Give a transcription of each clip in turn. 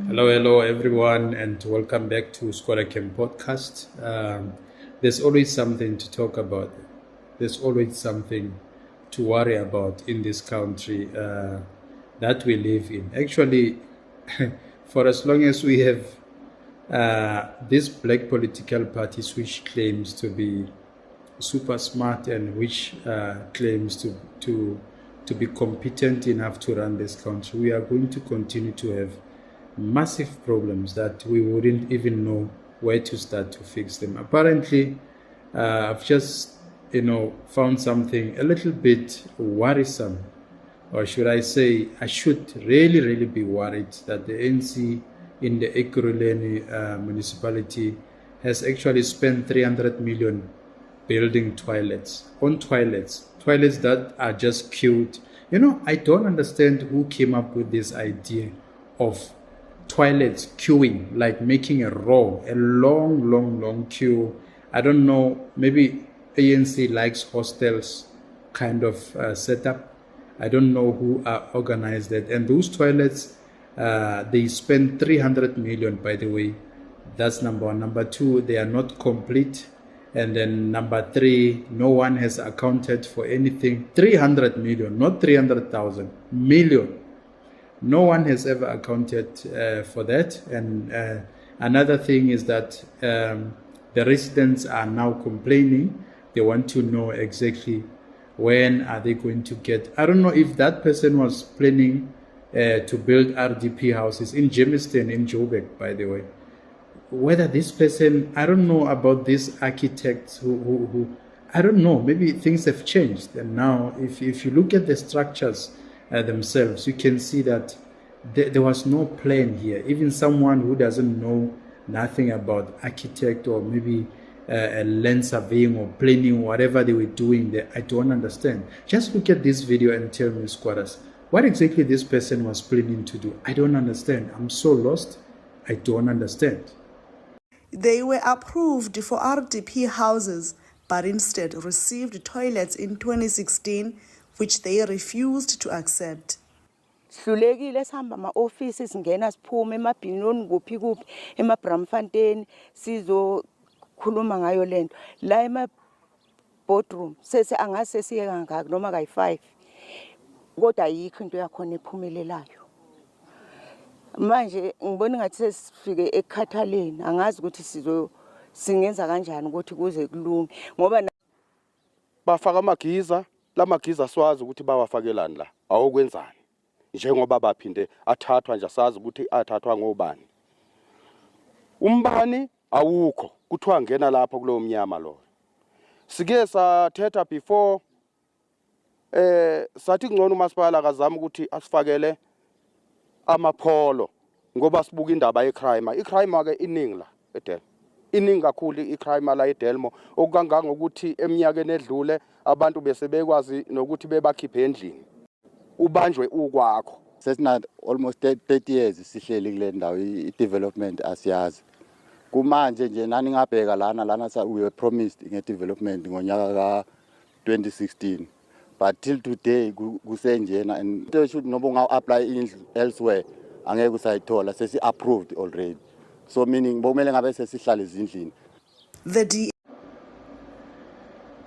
Hello, everyone, and welcome back to Scholar Camp Podcast. There's always something to talk about. There's always something to worry about in this country that we live in. Actually, for as long as we have these black political parties which claims to be super smart and which claims to be competent enough to run this country, we are going to continue to have massive problems that we wouldn't even know where to start to fix them. Apparently, I've just, found something a little bit worrisome, or should I say, I should really be worried that the ANC in the Ekurhuleni municipality has actually spent 300 million building toilets that are just cute. I don't understand who came up with this idea of toilets queuing, like making a long queue. I don't know, maybe ANC likes hostels kind of setup. I don't know who organized that. And those toilets, they spend 300 million, by the way. That's number one. Number two, they are not complete. And then number three, no one has accounted for anything. 300 million, not 300,000 million. No one has ever accounted for that. And another thing is that the residents are now complaining. They want to know exactly when are they going to get. I don't know if that person was planning to build RDP houses in Germiston, in Joburg, by the way. Whether this person, I don't know about these architects who I don't know, maybe things have changed. And now, if you look at the structures themselves, you can see that there was no plan here. Even someone who doesn't know nothing about architect or maybe land surveying or planning, whatever they were doing there, I don't understand. Just look at this video and tell me, squatters, what exactly this person was planning to do. I don't understand. I'm so lost. I don't understand. They were approved for RDP houses, but instead received toilets in 2016, which they refused to accept. Sihlulekile sihamba ama-office singena siphume emabhinoni kuphi ema-Bramfontein sizokhuluma ngayo lento la ema-boardroom angazi sesiye kangaka noma kayi-5 kodwa ayikho into yakhona ephumelelayo. Manje ngibona ngathi sesifike ekhathaleni, angazi ukuthi singenza kanjani ukuthi kuze kulunge ngoba bafaka amagiza, lamagiza swazi ukuthi bawafakelani la awukwenzani njengoba baphinde athathwa nje sazi ukuthi athathwa ngobani. Umbani awukho kuthiwa ngena lapha kulowo mnyama lo. Sike sathetha before sathi ngcono umasipala akazama ukuthi asifakele amapholo ngoba sibuka indaba yecrime. Icrime ke iningi la eDelmo. Iningi kakhulu icrime la eDelmo okukanganga ukuthi eminyakeni edlule abantu bese bekwazi nokuthi bebakhiphe endlini. Ubanjwe ukwakho. Sesina almost 30 years sihleli kule ndawo i-development asiyazi. Kumanje nje nani ngabheka lana we were promised nge-development ngonyaka ka 2016. But till today kusenjena and they should nobo ngaw apply indlu elsewhere angeke usayithola sesi approved already. So meaning bomele ngabe sesihlala ezindlini.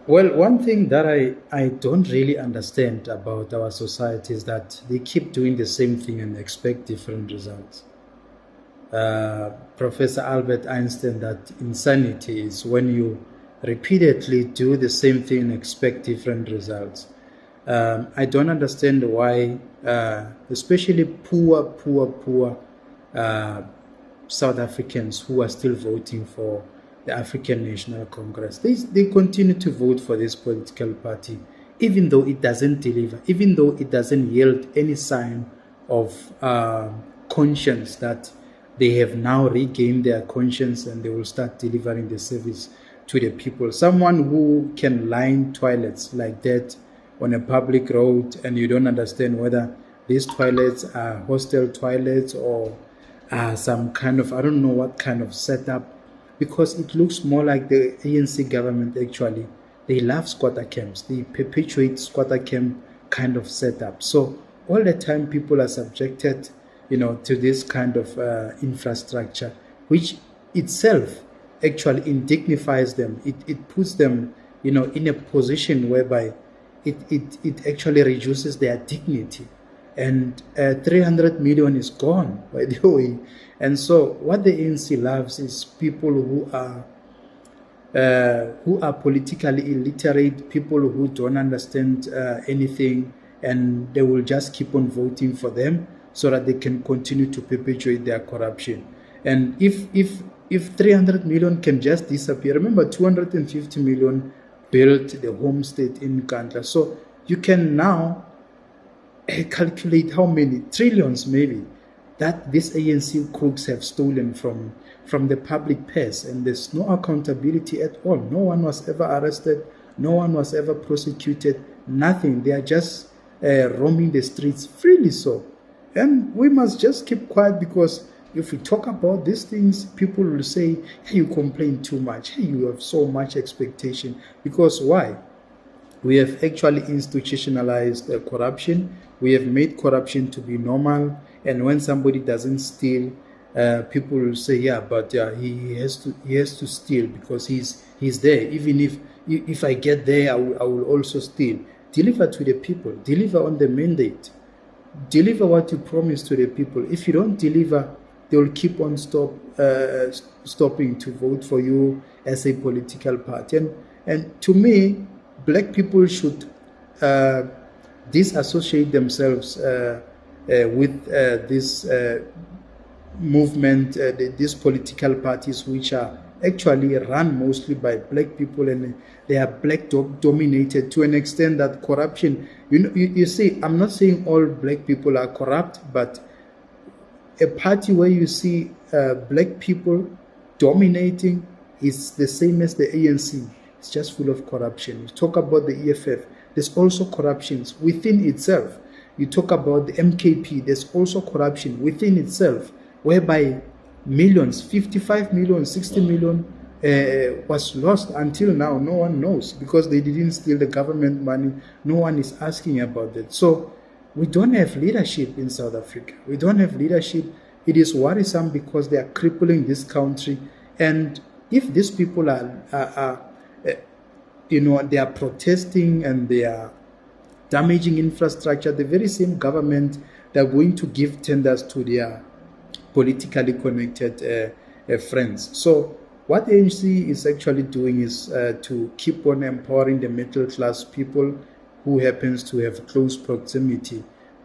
Well, one thing that I don't really understand about our society is that they keep doing the same thing and expect different results. Professor Albert Einstein, that insanity is when you repeatedly do the same thing and expect different results. I don't understand why, especially poor South Africans who are still voting for the African National Congress, they continue to vote for this political party, even though it doesn't deliver, even though it doesn't yield any sign of conscience that they have now regained their conscience and they will start delivering the service to the people. Someone who can line toilets like that on a public road and you don't understand whether these toilets are hostel toilets or some kind of, I don't know what kind of setup, because it looks more like the ANC government actually, they love squatter camps, they perpetuate squatter camp kind of setup. So all the time people are subjected to this kind of infrastructure, which itself actually indignifies them. It puts them, in a position whereby it actually reduces their dignity. And 300 million is gone, by the way. And so what the ANC loves is people who are politically illiterate, people who don't understand anything, and they will just keep on voting for them so that they can continue to perpetuate their corruption. And if 300 million can just disappear, remember 250 million built the home state in Nkandla. So you can now calculate how many trillions maybe that these ANC crooks have stolen from the public purse, and there's no accountability at all. No one was ever arrested, no one was ever prosecuted, nothing. They are just roaming the streets freely so. And we must just keep quiet, because if we talk about these things, people will say, hey, you complain too much, hey, you have so much expectation. Because why? We have actually institutionalized corruption. We have made corruption to be normal. And when somebody doesn't steal, people will say, yeah, but he has to steal because he's there. Even if I get there, I will also steal. Deliver to the people. Deliver on the mandate. Deliver what you promise to the people. If you don't deliver, they will keep on stopping to vote for you as a political party. And to me, black people should disassociate themselves with this movement, these political parties, which are actually run mostly by black people, and they are black dominated to an extent that corruption, you see, I'm not saying all black people are corrupt, but a party where you see black people dominating is the same as the ANC. It's just full of corruption. You talk about the EFF, there's also corruptions within itself. You talk about the MKP, there's also corruption within itself, whereby millions, 55 million, 60 million was lost until now. No one knows, because they didn't steal the government money. No one is asking about that. So we don't have leadership in South Africa. We don't have leadership. It is worrisome because they are crippling this country. And if these people they are protesting and they are damaging infrastructure, the very same government, they're going to give tenders to their politically connected friends. So what the ANC is actually doing is to keep on empowering the middle class people who happens to have close proximity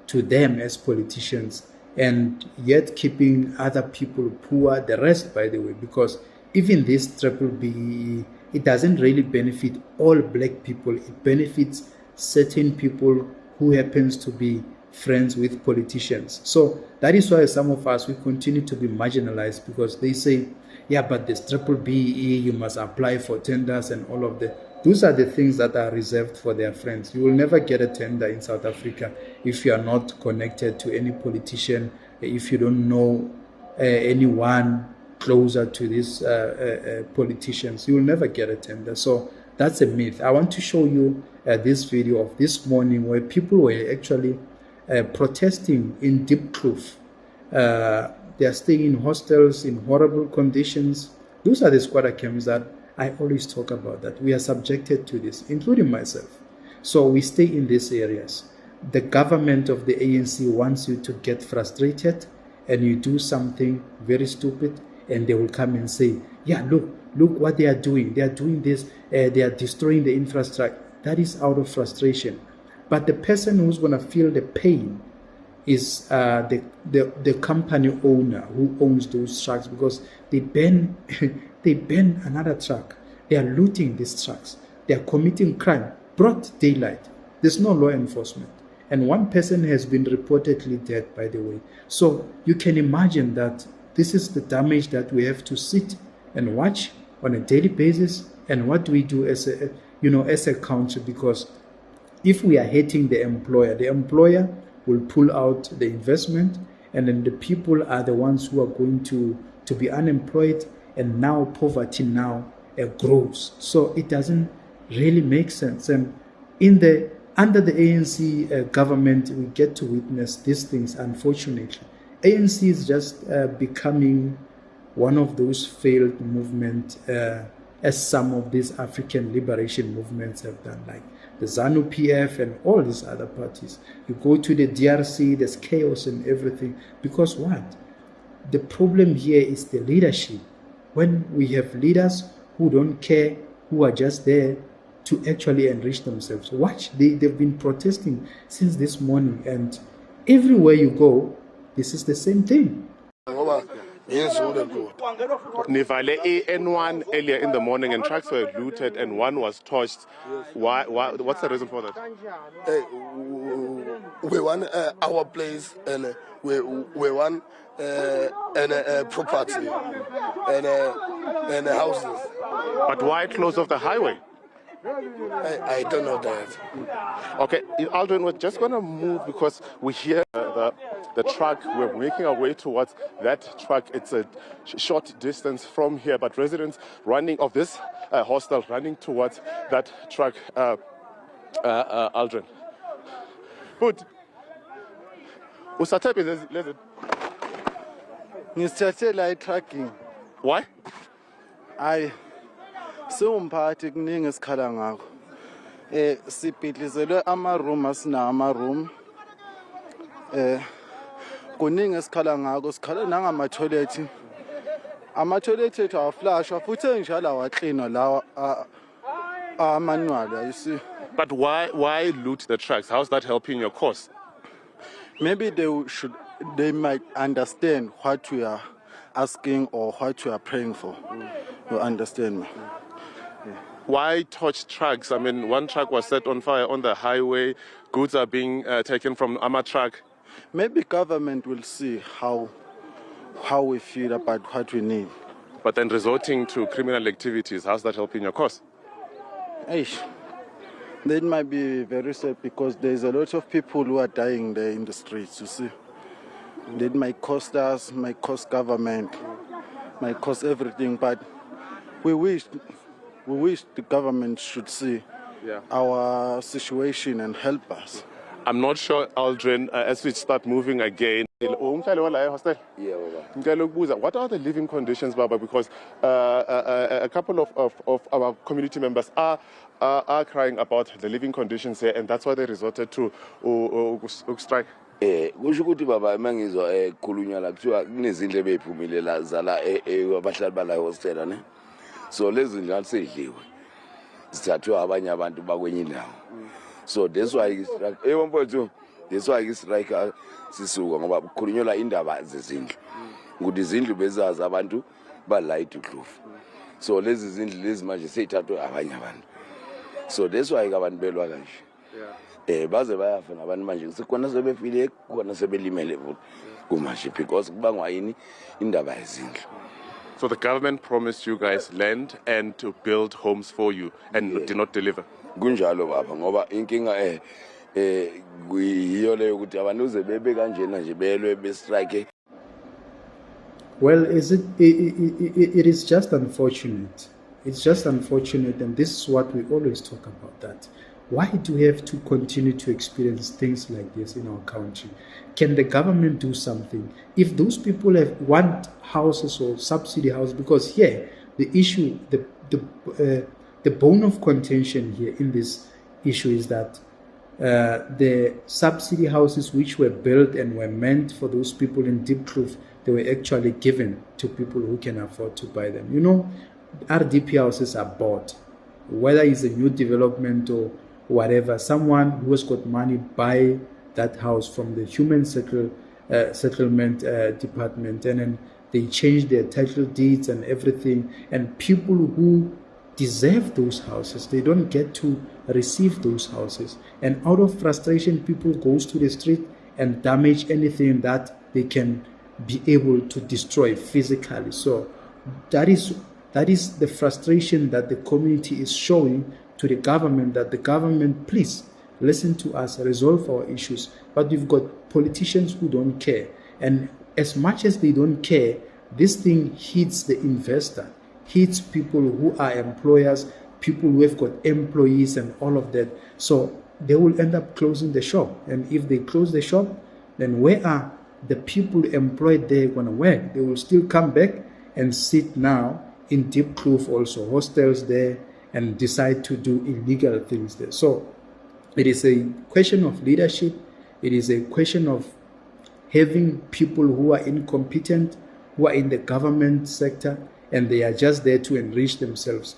to them as politicians, and yet keeping other people poor, the rest, by the way, because even this triple B, it doesn't really benefit all black people. It benefits certain people who happens to be friends with politicians. So that is why some of us, we continue to be marginalized, because they say, yeah, but this triple BE, you must apply for tenders and all of that. Those are the things that are reserved for their friends. You will never get a tender in South Africa if you are not connected to any politician, if you don't know anyone closer to these politicians. You will never get a tender. So that's a myth. I want to show you this video of this morning where people were actually protesting in Diepkloof. They are staying in hostels in horrible conditions. Those are the squatter camps that I always talk about, that we are subjected to this, including myself. So we stay in these areas. The government of the ANC wants you to get frustrated, and you do something very stupid, and they will come and say, yeah, look what they are doing. They are doing this. They are destroying the infrastructure. That is out of frustration. But the person who's going to feel the pain is the company owner who owns those trucks, because they ban another truck. They are looting these trucks. They are committing crime, broad daylight. There's no law enforcement. And one person has been reportedly dead, by the way. So you can imagine that this is the damage that we have to sit and watch on a daily basis. And what do we do as a country? Because if we are hating the employer will pull out the investment, and then the people are the ones who are going to be unemployed, and now poverty now grows. So it doesn't really make sense. And under the ANC government, we get to witness these things, unfortunately. ANC is just becoming one of those failed movements, as some of these African liberation movements have done, like the ZANU-PF and all these other parties. You go to the DRC, there's chaos and everything. Because what? The problem here is the leadership. When we have leaders who don't care, who are just there to actually enrich themselves. Watch, they've been protesting since this morning, and everywhere you go, this is the same thing. Nivale N1 earlier in the morning, and trucks were looted and one was torched. Why? What's the reason for that? We want our place, and we want property and houses. But why close off the highway? I don't know that. Okay, Aldrin, we're just going to move because we hear the truck. We're making our way towards that truck. It's a short distance from here, but residents running of this hostel running towards that truck. Aldrin. Good. Usathapi, let's Ngisthathe la trucking. Why? Hayi siwumphathi kuningi esikhala ngakho. Sibhidlizelwe ama-room asina ama-room. Kuningi esikhala ngakho, sikhala nangama-toilet. Ama-toilet ethu awaflashwa futhi enjalo awaklinwa lawa amanual, you see. But why loot the trucks? How's that helping your cause? Maybe they might understand what we are asking or what we are praying for. You understand me? Why torch trucks? I mean, one truck was set on fire on the highway. Goods are being taken from our truck. Maybe government will see how we feel about what we need. But then resorting to criminal activities, how's that helping your cause? That might be very sad because there's a lot of people who are dying there in the streets, you see. That might cost us, might cost government, might cost everything, but we wish the government should see our situation and help us. I'm not sure, Aldrin, as we start moving again. What are the living conditions, Baba? Because a couple of our community members are crying about the living conditions here, and that's why they resorted to strike. Kusho ukuthi baba mangizwa ekhulunywa la kuthiwa kunezindle ebeyiphumelela zala abahlali bala hostel ne. So lezi ndlu asedliwe. Sithathwe abanye abantu bakwenye indawo. So that's why that's why strike sisuka ngoba kukhulunywa indaba zezindlu. Ukuthi izindlu bezazi abantu ba Diepkloof. So lezi zindlu lezi manje seyithathwe abanye abantu. So that's why abantu belwa kanje. Baze bayafa nabantu manje sikhona sebefile khona sebelimele futhi kumashe because kubangwa yini indaba yezindlu. So the government promised you guys land and to build homes for you and did not deliver. Kunjalo baba ngoba inkinga kuyiyo leyo ukuthi abantu uze bebe kanjena nje belwe be strike. Well, it is just unfortunate. It's just unfortunate, and this is what we always talk about, that why do we have to continue to experience things like this in our country? Can the government do something? If those people want houses or subsidy houses, because here the issue, the bone of contention here in this issue is that the subsidy houses which were built and were meant for those people in Diepkloof, they were actually given to people who can afford to buy them. You know, RDP houses are bought, whether it's a new development or whatever. Someone who has got money buy that house from the human settlement department, and then they change their title deeds and everything, and people who deserve those houses, they don't get to receive those houses, and out of frustration people goes to the street and damage anything that they can be able to destroy physically. So that is the frustration that the community is showing to the government, that the government, please listen to us, resolve our issues. But we've got politicians who don't care, and as much as they don't care, this thing hits the investor, hits people who are employers, people who have got employees and all of that. So they will end up closing the shop, and if they close the shop, then where are the people employed there going to work? They will still come back and sit now in Diepkloof also, hostels there, and decide to do illegal things there. So it is a question of leadership. It is a question of having people who are incompetent, who are in the government sector, and they are just there to enrich themselves.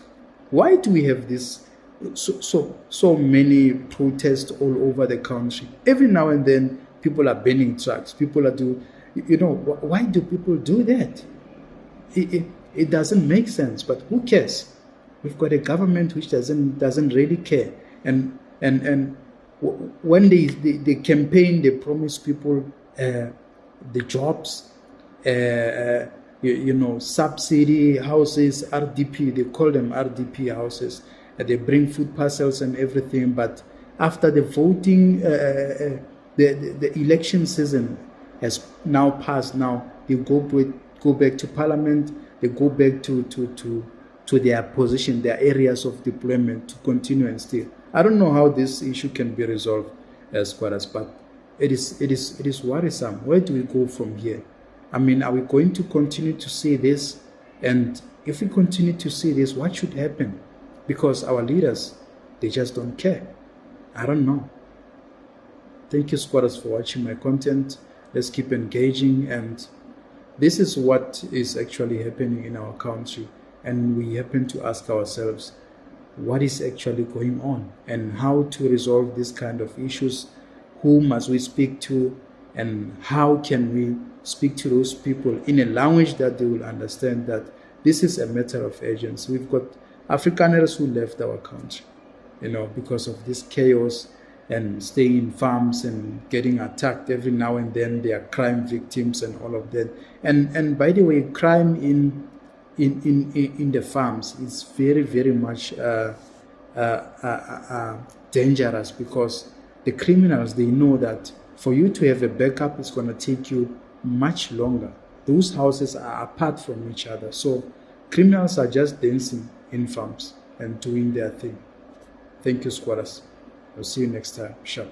Why do we have this so many protests all over the country? Every now and then, people are burning trucks. People are why do people do that? It doesn't make sense. But who cares? We've got a government which doesn't really care. And when they campaign, they promise people the jobs, subsidy houses, RDP, they call them RDP houses. They bring food parcels and everything, but after the voting, the election season has now passed. Now they go back to parliament, they go back to their position, their areas of deployment to continue and steal. I don't know how this issue can be resolved as far as, but it is worrisome. Where do we go from here? I mean, are we going to continue to see this? And if we continue to see this, what should happen? Because our leaders, they just don't care. I don't know. Thank you, squatters, for watching my content. Let's keep engaging. And this is what is actually happening in our country. And we happen to ask ourselves, what is actually going on? And how to resolve this kind of issues? Who must we speak to? And how can we speak to those people in a language that they will understand that this is a matter of urgency? We've got Afrikaners who left our country, because of this chaos and staying in farms and getting attacked every now and then. They are crime victims and all of that. And by the way, crime in the farms is very, very much dangerous, because the criminals, they know that for you to have a backup, it's going to take you much longer. Those houses are apart from each other. So criminals are just dancing in farms and doing their thing. Thank you, squatters. I'll see you next time. Sure.